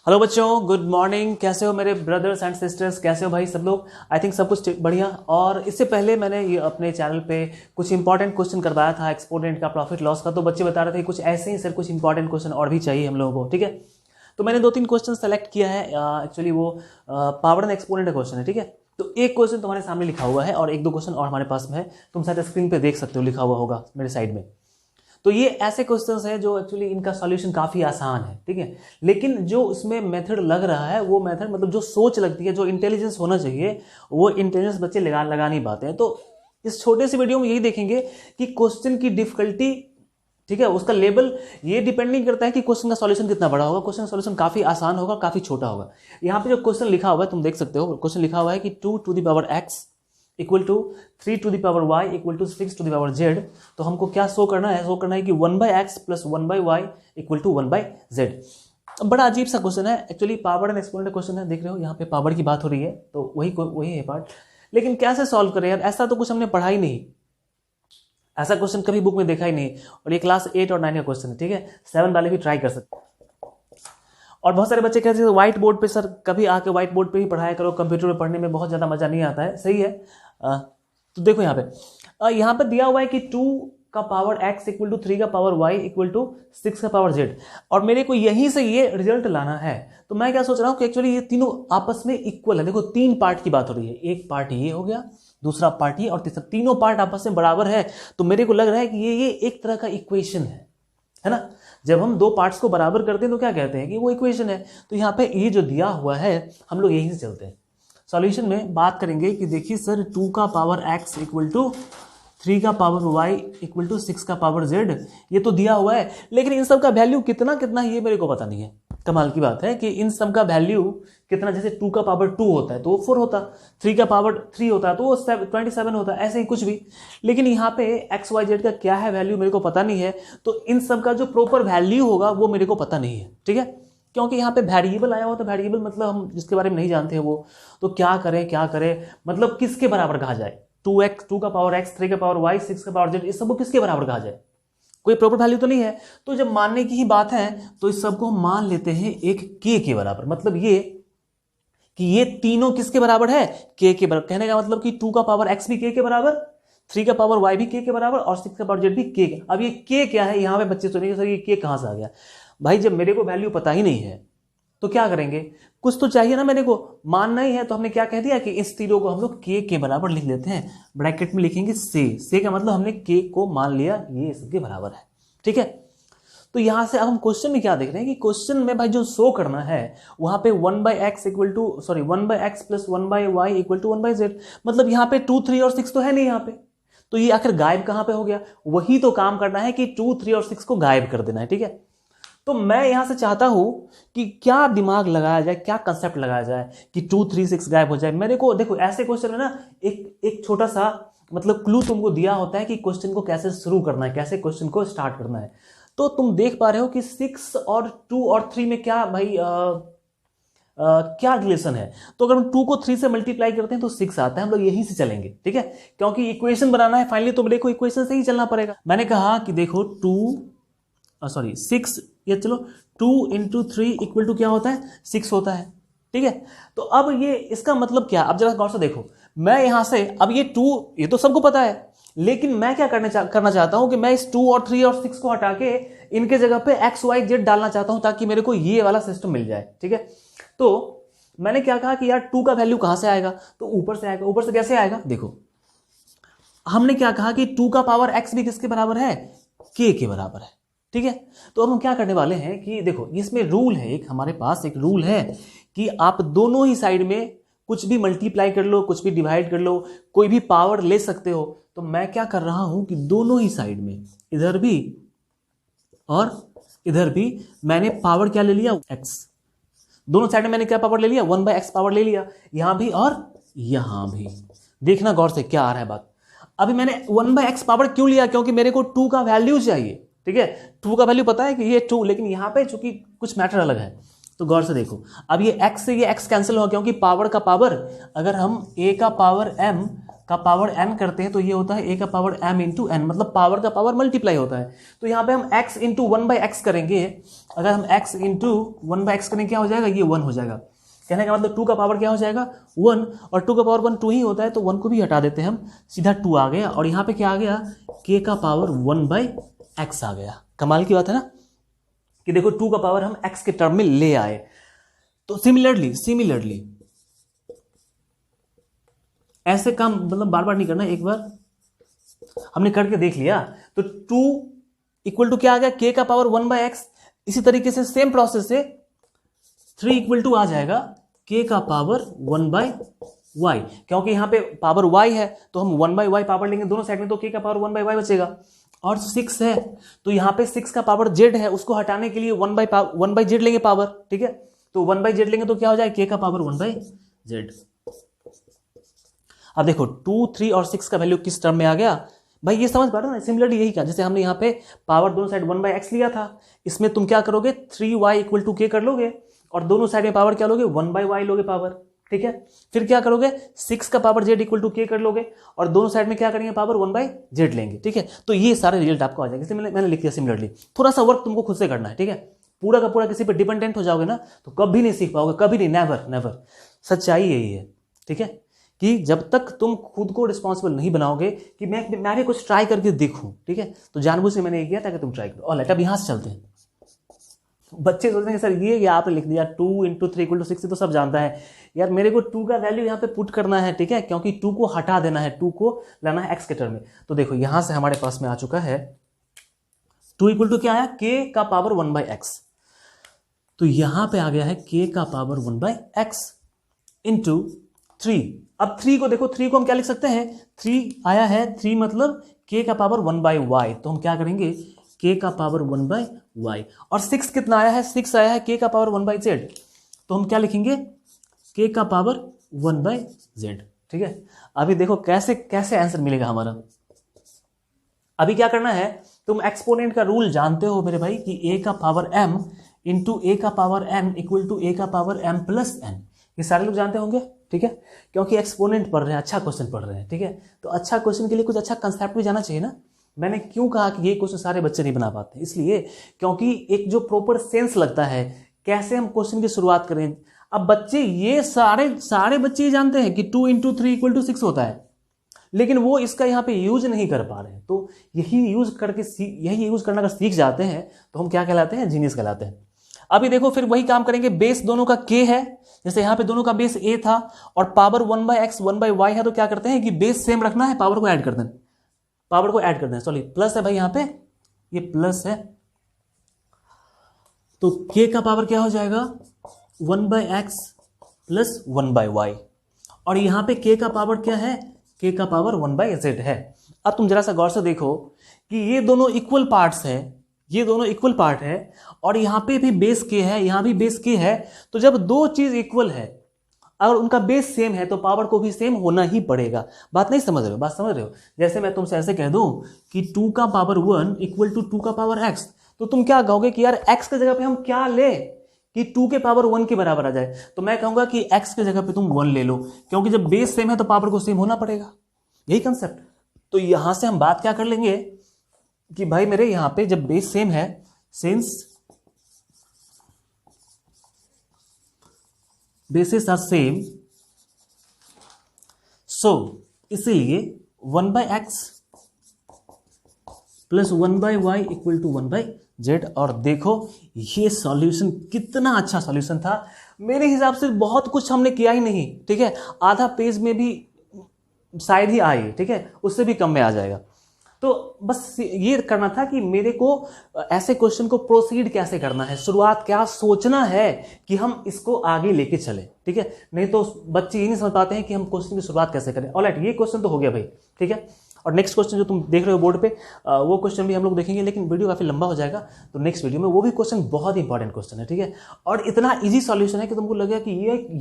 Hello बच्चों, good morning. कैसे हो मेरे ब्रदर्स एंड सिस्टर्स? कैसे हो भाई सब लोग? आई थिंक सब कुछ बढ़िया। और इससे पहले मैंने ये अपने चैनल पे कुछ इंपॉर्टेंट क्वेश्चन करवाया था एक्सपोनेंट का, प्रॉफिट लॉस का। तो बच्चे बता रहे थे कुछ ऐसे ही सर, कुछ इंपॉर्टेंट क्वेश्चन और भी चाहिए हम लोगों को, ठीक है। तो मैंने 2-3 क्वेश्चन सेलेक्ट किया है। एक्चुअली वो पावर एंड एक्सपोनेंट का क्वेश्चन है, ठीक है। तो एक क्वेश्चन तुम्हारे सामने लिखा हुआ है और 1-2 क्वेश्चन और हमारे पास में है। तुम शायद स्क्रीन पे देख सकते हो, लिखा हुआ होगा मेरे साइड में। तो ये ऐसे क्वेश्चंस हैं जो एक्चुअली इनका सॉल्यूशन काफ़ी आसान है, ठीक है। लेकिन जो उसमें मेथड लग रहा है, वो मेथड मतलब जो सोच लगती है, जो इंटेलिजेंस होना चाहिए, वो इंटेलिजेंस बच्चे लगा नहीं पाते हैं। तो इस छोटे से वीडियो में यही देखेंगे कि क्वेश्चन की डिफिकल्टी, ठीक है, उसका लेवल ये डिपेंड नहीं करता है कि क्वेश्चन का सॉल्यूशन कितना बड़ा होगा। क्वेश्चन का सॉल्यूशन काफ़ी आसान होगा, काफ़ी छोटा होगा। यहाँ पे जो क्वेश्चन लिखा हुआ है तुम देख सकते हो। क्वेश्चन लिखा हुआ है कि 2 to the power x equal to 3 to the power y equal to 6 to the power z। तो हमको क्या शो करना है? शो करना है कि 1/x plus 1/y equal to 1/z। बड़ा अजीब सा क्वेश्चन है actually, power and exponent question है। देख रहे हो यहाँ पे पावर की बात हो रही है, तो वही है पार्ट। लेकिन कैसे सॉल्व करें यार? ऐसा तो कुछ हमने पढ़ा ही नहीं, ऐसा क्वेश्चन कभी बुक में देखा ही नहीं। और ये क्लास 8 और 9 का क्वेश्चन है, ठीक है। 7 वाले भी ट्राई कर सकते हैं। और बहुत सारे बच्चे कहते हैं व्हाइट बोर्ड पे सर, कभी आके व्हाइट बोर्ड पे ही पढ़ाया करो, कंप्यूटर पे पढ़ने में बहुत ज़्यादा मजा नहीं आता है। सही है। तो देखो यहाँ पे दिया हुआ है कि 2 का पावर x इक्वल टू 3 का पावर y इक्वल टू 6 का पावर z, और मेरे को यहीं से ये रिजल्ट लाना है। तो मैं क्या सोच रहा हूँ कि एक्चुअली ये तीनों आपस में इक्वल है। देखो 3 पार्ट की बात हो रही है, एक पार्ट ये हो गया, दूसरा पार्ट ये, और तीसरा, तीनों पार्ट आपस में बराबर है। तो मेरे को लग रहा है कि ये एक तरह का इक्वेशन है ना। जब हम 2 पार्ट्स को बराबर करते हैं तो क्या कहते हैं कि वो इक्वेशन है। तो यहाँ पे ये जो दिया हुआ है, हम लोग यहीं से चलते हैं। सॉल्यूशन में बात करेंगे कि देखिए सर, 2 का पावर x इक्वल टू 3 का पावर y इक्वल टू 6 का पावर z, ये तो दिया हुआ है। लेकिन इन सब का वैल्यू कितना ये मेरे को पता नहीं है। कमाल की बात है कि इन सब का वैल्यू कितना, जैसे 2 का पावर 2 होता है तो वो 4 होता, 3 का पावर 3 होता है तो वो 27 होता, ऐसे ही कुछ भी। लेकिन यहाँ पे एक्स वाई जेड का क्या है वैल्यू, मेरे को पता नहीं है। तो इन सब का जो प्रॉपर वैल्यू होगा वो मेरे को पता नहीं है, ठीक है। क्योंकि यहाँ पे वेरिएबल आया हुआ, तो वेरिएबल मतलब हम जिसके बारे में नहीं जानते हैं वो, तो क्या करें मतलब किसके बराबर कहा जाए? 2 का पावर x, 3 का पावर y, 6 का पावर z, इस सबको किसके बराबर कहा जाए? कोई प्रॉपर वैल्यू तो नहीं है। तो जब मानने की ही बात है तो इस सबको हम मान लेते हैं एक k के बराबर। मतलब ये कि ये तीनों किसके बराबर है? k के बराबर। कहने का मतलब कि 2 का पावर x भी k के बराबर, 3 का पावर y भी k के बराबर, और 6 का पावर z भी k के। अब ये k क्या है? यहाँ पे बच्चे सोचेंगे सर ये k कहाँ से आ गया? भाई जब मेरे को वैल्यू पता ही नहीं है तो क्या करेंगे? कुछ तो चाहिए ना, मेरे को मानना ही है। तो हमने क्या कह दिया कि इस तीनों को हम लोग k के बराबर लिख लेते हैं। ब्रैकेट में लिखेंगे से का मतलब हमने k को मान लिया ये इसके बराबर है, ठीक है। तो यहां से अब हम क्वेश्चन में क्या देख रहे हैं कि क्वेश्चन में भाई जो शो करना है वहां पे 1/x plus 1/y equal to 1/z। मतलब यहाँ पे 2, 3 और 6 तो है नहीं यहाँ पे। तो ये आखिर गायब कहां पे हो गया? वही तो काम करना है कि 2, 3 और 6 को गायब कर देना है, ठीक है। तो मैं यहां से चाहता हूं कि क्या दिमाग लगाया जाए, क्या कंसेप्ट लगाया जाए कि 2, 3, 6 गायब हो जाए। मेरे को देखो ऐसे क्वेश्चन में ना एक छोटा सा मतलब क्लू तुमको दिया होता है कि क्वेश्चन को कैसे शुरू करना है, कैसे क्वेश्चन को स्टार्ट करना है। तो तुम देख पा रहे हो कि 6 और 2 और 3 में क्या भाई क्या रिलेशन है। तो अगर हम 2 को 3 से मल्टीप्लाई करते हैं तो 6 आता है। हम लोग यहीं से चलेंगे, ठीक है, क्योंकि इक्वेशन बनाना है फाइनली। तो मेरे को इक्वेशन से ही चलना पड़ेगा। मैंने कहा कि देखो 6, ये चलो 2 इंटू 3 इक्वल टू क्या होता है? 6 होता है, ठीक है। तो अब ये इसका मतलब क्या? अब जरा गौर से देखो, मैं यहां से अब ये 2, ये तो सबको पता है, लेकिन मैं क्या करना चाहता हूं कि मैं इस 2 और 3 और 6 को हटा के इनके जगह पे x, y, z डालना चाहता हूं, ताकि मेरे को ये वाला सिस्टम मिल जाए, ठीक है। तो मैंने क्या कहा कि यार 2 का वैल्यू कहां से आएगा? तो ऊपर से आएगा। ऊपर से कैसे आएगा? देखो हमने क्या कहा कि 2 का पावर x भी किसके बराबर है? k के बराबर है, ठीक है। तो अब हम क्या करने वाले हैं कि देखो इसमें रूल है, एक हमारे पास एक रूल है कि आप दोनों ही साइड में कुछ भी मल्टीप्लाई कर लो, कुछ भी डिवाइड कर लो, कोई भी पावर ले सकते हो। तो मैं क्या कर रहा हूं कि दोनों ही साइड में, इधर भी और इधर भी, मैंने पावर क्या ले लिया? x। दोनों साइड में मैंने क्या पावर ले लिया? 1/x पावर ले लिया, यहां भी और यहां भी। देखना गौर से क्या आ रहा है बात। अभी मैंने 1/x पावर क्यों लिया? क्योंकि मेरे को 2 का वैल्यू चाहिए, ठीक है। 2 का वैल्यू पता है कि ये 2, लेकिन यहां पे चूंकि कुछ मैटर अलग है। तो गौर से देखो, अब ये x से ये x कैंसिल होगा, क्योंकि पावर का पावर, अगर हम a का पावर m का पावर n करते हैं तो ये होता है a का पावर m इंटू n, मतलब पावर का पावर मल्टीप्लाई होता है। तो यहाँ पे हम x इंटू 1/x करेंगे, अगर हम x इंटू 1/x करेंगे क्या हो जाएगा, ये 1 हो जाएगा। कहने का मतलब 2 का पावर क्या हो जाएगा 1, और 2 का पावर 1 2 ही होता है, तो 1 को भी हटा देते हैं हम, सीधा 2 आ गया। और यहाँ पे क्या आ गया, k का पावर 1/x आ गया। कमाल की बात है ना कि देखो 2 का पावर हम x के टर्म में ले आए। तो सिमिलरली ऐसे काम मतलब बार बार नहीं करना, एक बार हमने करके देख लिया तो 2 इक्वल टू क्या आ गया, k का पावर 1/x। इसी तरीके से सेम प्रोसेस से 3 इक्वल टू आ जाएगा k का पावर 1/y, क्योंकि यहाँ पे पावर y है तो हम 1/y पावर लेंगे दोनों साइड में, तो k का पावर 1/y बचेगा। और 6 है तो यहाँ पे 6 का पावर z है, उसको हटाने के लिए 1/z लेंगे पावर, ठीक है। तो 1/z लेंगे तो क्या हो जाएगा, k का पावर 1/z। अब देखो 2, 3 और 6 का वैल्यू किस टर्म में आ गया भाई, ये समझ पा रहे हो ना। सिमिलरली यही क्या, जैसे हमने यहाँ पे पावर दोनों साइड 1/x लिया था, इसमें तुम क्या करोगे 3y इक्वल टू k कर लोगे, और दोनों साइड में पावर क्या लोगे 1/y लोगे पावर, ठीक है। फिर क्या करोगे 6 का power z equal to k कर लोगे, और दोनों साइड में क्या करेंगे पावर 1/z लेंगे, ठीक है। तो ये सारे रिजल्ट आपको आ जाएंगे। मैंने लिख दिया सिमिलरली, थोड़ा सा वर्क तुमको खुद से करना है, ठीक है। पूरा का पूरा किसी पे डिपेंडेंट हो जाओगे ना तो कभी नहीं सीख पाओगे, कभी नहीं, नेवर। सच्चाई यही है, ठीक है, कि जब तक तुम खुद को रिस्पॉन्सिबल नहीं बनाओगे कि मैं भी कुछ ट्राई करके देखूं, ठीक है। तो जानबूझ से मैंने ये किया ताकि तुम ट्राई करो। और अब यहां से चलते हैं। बच्चे सोचते हैं सर ये आपने लिख दिया 2 इंटू 3 इक्वल टू 6 तो सब जानता है यार, मेरे को 2 का वैल्यू यहाँ पे पुट करना है, ठीक है, क्योंकि 2 को हटा देना है, 2 को लाना है x के टर्म में। तो देखो यहां से हमारे पास में आ चुका है 2 इक्वल टू क्या आया, k का पावर 1/x। तो यहां पे आ गया है k का पावर 1/x इंटू 3। अब 3 को देखो, 3 को हम क्या लिख सकते हैं, 3 आया है, 3 मतलब k का पावर 1/y, तो हम क्या करेंगे k का पावर 1/y। और 6 कितना आया है, 6 आया है k का पावर 1/z, तो हम क्या लिखेंगे k का पावर 1/z, ठीक है। अभी देखो कैसे कैसे आंसर मिलेगा हमारा। अभी क्या करना है, तुम एक्सपोनेंट का रूल जानते हो मेरे भाई कि a का पावर m इंटू a का power n equal to a का पावर m प्लस n, ये सारे लोग जानते होंगे, ठीक है, क्योंकि एक्सपोनेंट पढ़ रहे हैं, अच्छा क्वेश्चन पढ़ रहे हैं, ठीक है। तो अच्छा क्वेश्चन के लिए कुछ अच्छा कंसेप्ट भी जाना चाहिए ना। मैंने क्यों कहा कि ये क्वेश्चन सारे बच्चे नहीं बना पाते, इसलिए क्योंकि एक जो प्रॉपर सेंस लगता है कैसे हम क्वेश्चन की शुरुआत करें। अब बच्चे ये सारे बच्चे ये जानते हैं कि 2 इंटू 3 इक्वल टू 6 होता है, लेकिन वो इसका यहाँ पे यूज नहीं कर पा रहे हैं। तो यही यूज करना अगर सीख जाते हैं तो हम क्या कहलाते हैं, जीनियस कहलाते हैं। अभी देखो फिर वही काम करेंगे, बेस दोनों का k है, जैसे यहाँ पे दोनों का बेस a था और पावर 1/x 1/y है, तो क्या करते हैं कि बेस सेम रखना है, पावर को ऐड कर दें, सॉरी प्लस है भाई, यहाँ पे ये प्लस है, तो k का पावर क्या हो जाएगा 1/x प्लस 1/y, और यहाँ पे k का पावर क्या है, k का पावर 1/z है। अब तुम जरा सा गौर से देखो कि ये दोनों इक्वल पार्ट्स है, और यहाँ पे भी बेस k है, यहाँ भी बेस k है। तो जब दो चीज इक्वल है, अगर उनका बेस सेम है तो पावर को भी सेम होना ही पड़ेगा। बात नहीं समझ रहे हो, जैसे मैं तुमसे ऐसे कह दूं कि 2 का पावर 1 इक्वल टू 2 का पावर x, तो तुम क्या कहोगे कि यार x की जगह पे हम क्या ले कि 2 के पावर 1 के बराबर आ जाए। तो मैं कहूंगा कि x की जगह पे तुम 1 ले लो, क्योंकि जब बेस सेम है तो पावर को सेम होना पड़ेगा, यही कंसेप्ट। तो यहां से हम बात क्या कर लेंगे कि भाई मेरे यहां पे जब बेस सेम है, सिंस बेसिस आर सेम, सो इसीलिए 1/x plus 1/y equal to 1/z। और देखो ये सॉल्यूशन कितना अच्छा सॉल्यूशन था, मेरे हिसाब से बहुत कुछ हमने किया ही नहीं, ठीक है। आधा पेज में भी शायद ही आए, ठीक है, उससे भी कम में आ जाएगा। तो बस ये करना था कि मेरे को ऐसे क्वेश्चन को प्रोसीड कैसे करना है, शुरुआत क्या सोचना है कि हम इसको आगे लेके चले, ठीक है। नहीं तो बच्चे ये नहीं समझ पाते हैं कि हम क्वेश्चन की शुरुआत कैसे करें। ऑलराइट, ये क्वेश्चन तो हो गया भाई, ठीक है। और नेक्स्ट क्वेश्चन जो तुम देख रहे हो बोर्ड पे, वो क्वेश्चन भी हम लोग देखेंगे, लेकिन वीडियो काफी लंबा हो जाएगा, तो नेक्स्ट वीडियो में वो भी क्वेश्चन बहुत इंपॉर्टेंट क्वेश्चन है, ठीक है। और इतना इजी सॉल्यूशन है कि तुमको लगेगा कि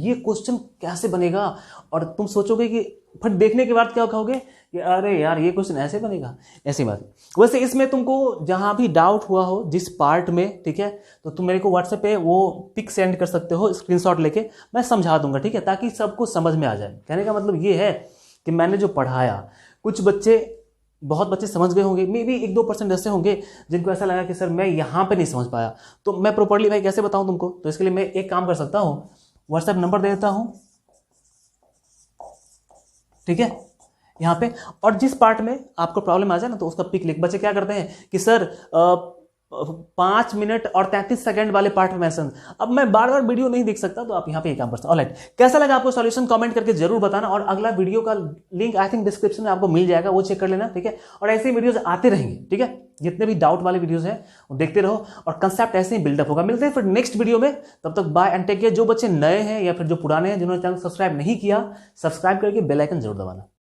ये क्वेश्चन कैसे बनेगा, और तुम सोचोगे कि फिर देखने के बाद क्या कहोगे कि अरे यार ये क्वेश्चन ऐसे बनेगा, ऐसी बात। वैसे इसमें तुमको जहां भी डाउट हुआ हो जिस पार्ट में, ठीक है, तो तुम मेरे को व्हाट्सएप पे वो पिक सेंड कर सकते हो स्क्रीनशॉट लेके, मैं समझा दूंगा, ठीक है, ताकि सबको समझ में आ जाए। कहने का मतलब ये है कि मैंने जो पढ़ाया, कुछ बच्चे, बहुत बच्चे समझ गए होंगे, मे बी 1-2% ऐसे होंगे जिनको ऐसा लगा कि सर मैं यहाँ पे नहीं समझ पाया, तो मैं प्रॉपर्ली भाई कैसे बताऊं तुमको। तो इसके लिए मैं एक काम कर सकता हूं, व्हाट्सएप नंबर दे देता हूं, ठीक है, यहाँ पे, और जिस पार्ट में आपको प्रॉब्लम आ जाए ना तो उसका पिक लिख। बच्चे क्या करते हैं कि सर 5 मिनट और 33 सेकंड वाले पार्ट में मैसेज, अब मैं बार बार वीडियो नहीं देख सकता, तो आप यहाँ पे ये काम कर सकते। ऑलराइट, कैसा लगा आपको सॉल्यूशन कमेंट करके जरूर बताना, और अगला वीडियो का लिंक आई थिंक डिस्क्रिप्शन में आपको मिल जाएगा, वो चेक कर लेना, ठीक है। और ऐसे ही वीडियोस आते रहेंगे, ठीक है, जितने भी डाउट वाले वीडियोस हैं वो देखते रहो, और कंसेप्ट ऐसे ही बिल्डअप होगा। मिलते हैं फिर नेक्स्ट वीडियो में, तब तक बाय एंड टेक केयर। जो बच्चे नए हैं या फिर जो पुराने हैं, जिन्होंने चैनल सब्सक्राइब नहीं किया, सब्सक्राइब करके बेल आइकन जरूर दबाना।